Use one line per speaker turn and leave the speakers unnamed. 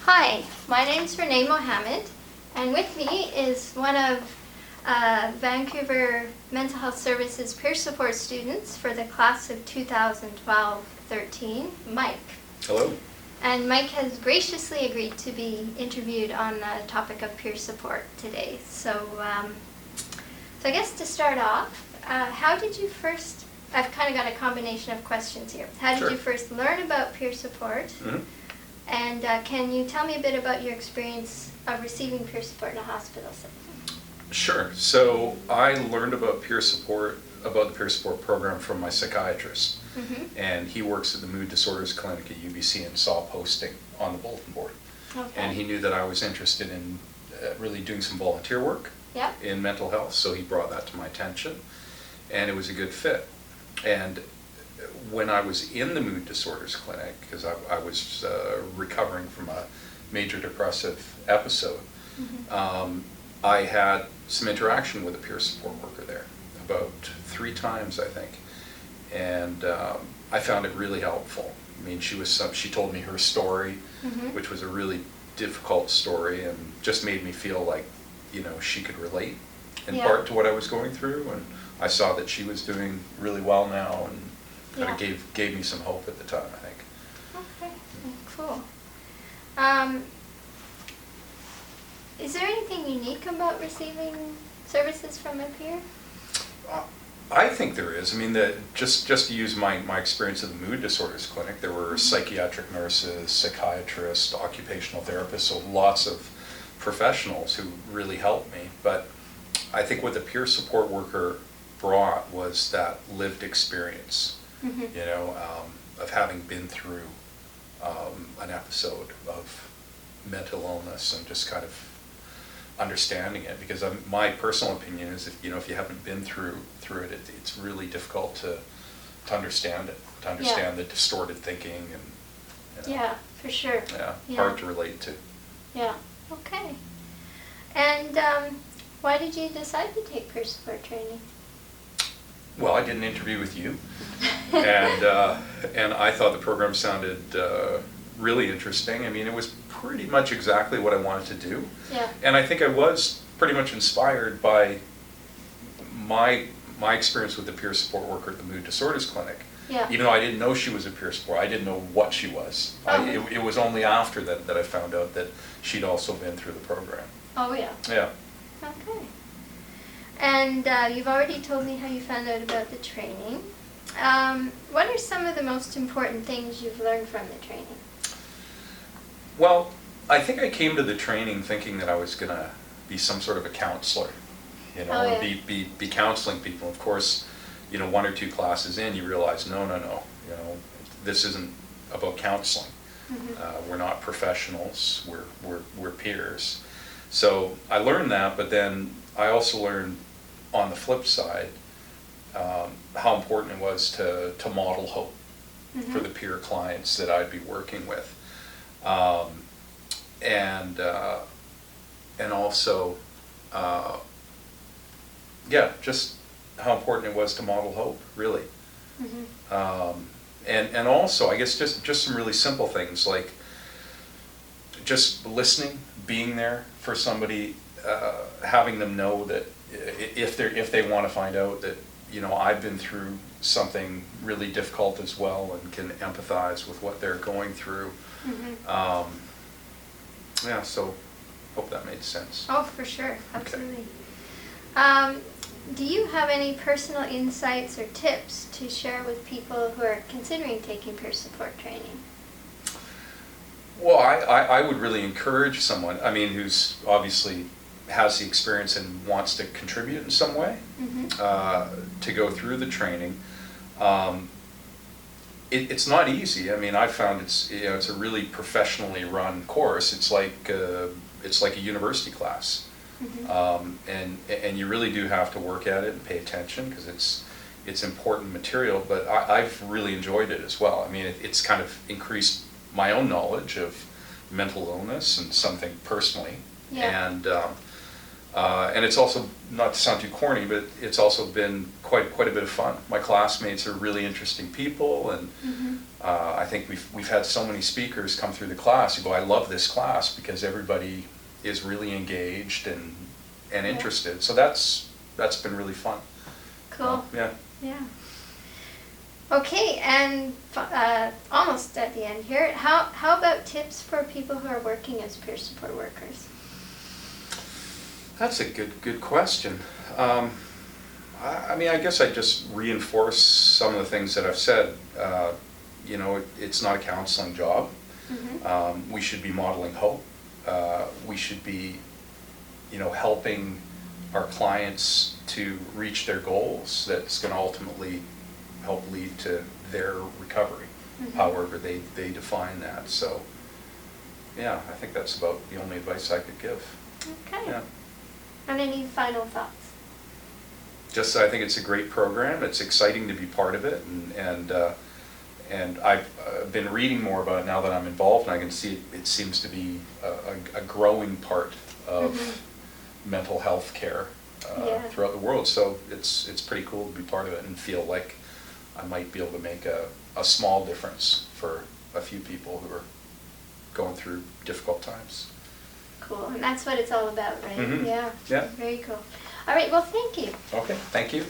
Hi, my name's Renee Mohammed, and with me is one of Vancouver Mental Health Services peer support students for the class of 2012-13, Mike.
Hello.
And Mike has graciously agreed to be interviewed on the topic of peer support today. So I guess to start off, how did you first, I've kind of got a combination of questions here. How did you first learn about peer support?
Mm-hmm.
And can you tell me a bit about your experience of receiving peer support in a hospital setting?
Sure. So I learned about the peer support program from my psychiatrist.
Mm-hmm.
And he works at the Mood Disorders Clinic at UBC and saw a posting on the bulletin board.
Okay.
And he knew that I was interested in really doing some volunteer work in mental health, so he brought that to my attention. And it was a good fit. And when I was in the Mood Disorders Clinic, because I was recovering from a major depressive episode,
Mm-hmm.
I had some interaction with a peer support worker there, about 3 times, I think. And I found it really helpful. I mean, she told me her story,
Mm-hmm.
which was a really difficult story, and just made me feel like, she could relate in part to what I was going through. And I saw that she was doing really well now, and kind of gave me some hope at the time, I think.
Okay, cool. Is there anything unique about receiving services from a peer?
I think there is. I mean, just to use my experience at the Mood Disorders Clinic, there were psychiatric nurses, psychiatrists, occupational therapists, so lots of professionals who really helped me. But I think what the peer support worker brought was that lived experience,
Mm-hmm.
of having been through an episode of mental illness and just kind of understanding it. Because my personal opinion is, if you haven't been through it, it's really difficult to understand it, to understand the distorted thinking and.
Yeah, for sure.
Yeah, hard to relate to.
Yeah. Okay. And why did you decide to take peer support training?
Well, I did an interview with you, and I thought the program sounded really interesting. I mean, it was pretty much exactly what I wanted to do.
Yeah.
And I think I was pretty much inspired by my experience with the peer support worker at the Mood Disorders Clinic.
Yeah.
Even though I didn't know she was a peer support, I didn't know what she was. It was only after that I found out that she'd also been through the program.
Oh, yeah.
Yeah.
Okay. And you've already told me how you found out about the training. What are some of the most important things you've learned from the training?
Well, I think I came to the training thinking that I was going to be some sort of a counselor, or be counseling people. Of course, 1 or 2 classes in, you realize, no, this isn't about counseling.
Mm-hmm.
We're not professionals. We're peers. So I learned that, but then I also learned on the flip side how important it was to model hope for the peer clients that I'd be working with. And also, just how important it was to model hope, really.
Mm-hmm.
And also, I guess just some really simple things like just listening, being there for somebody, having them know that if they want to find out that I've been through something really difficult as well and can empathize with what they're going through.
Mm-hmm.
So hope that made sense.
Oh, for sure, absolutely. Do you have any personal insights or tips to share with people who are considering taking peer support training?
Well, I would really encourage someone, who's obviously has the experience and wants to contribute in some way, to go through the training. It's not easy. I've found it's a really professionally run course. It's like a university class, and you really do have to work at it and pay attention because it's important material. But I've really enjoyed it as well. It's kind of increased my own knowledge of mental illness and something personally, and And it's also, not to sound too corny, but it's also been quite a bit of fun. My classmates are really interesting people, and I think we've had so many speakers come through the class who go, I love this class, because everybody is really engaged and interested. So that's been really fun.
Cool.
Yeah.
Yeah. Okay, and almost at the end here, how about tips for people who are working as peer support workers?
That's a good question. I mean, I guess I just reinforce some of the things that I've said. You know, it's not a counseling job. We should be modeling hope. We should be, you know, helping our clients to reach their goals. That's going to ultimately help lead to their recovery, however they define that. So, yeah, I think that's about the only advice I could give.
Okay.
Yeah.
And any final thoughts?
Just, I think it's a great program. It's exciting to be part of it, and I've been reading more about it now that I'm involved, and I can see it seems to be a growing part of mental health care throughout the world. So it's pretty cool to be part of it and feel like I might be able to make a small difference for a few people who are going through difficult times.
Cool, and that's what it's all about, right? Yeah.
Yeah.
Very cool. All right, well, thank you.
Okay, thank you.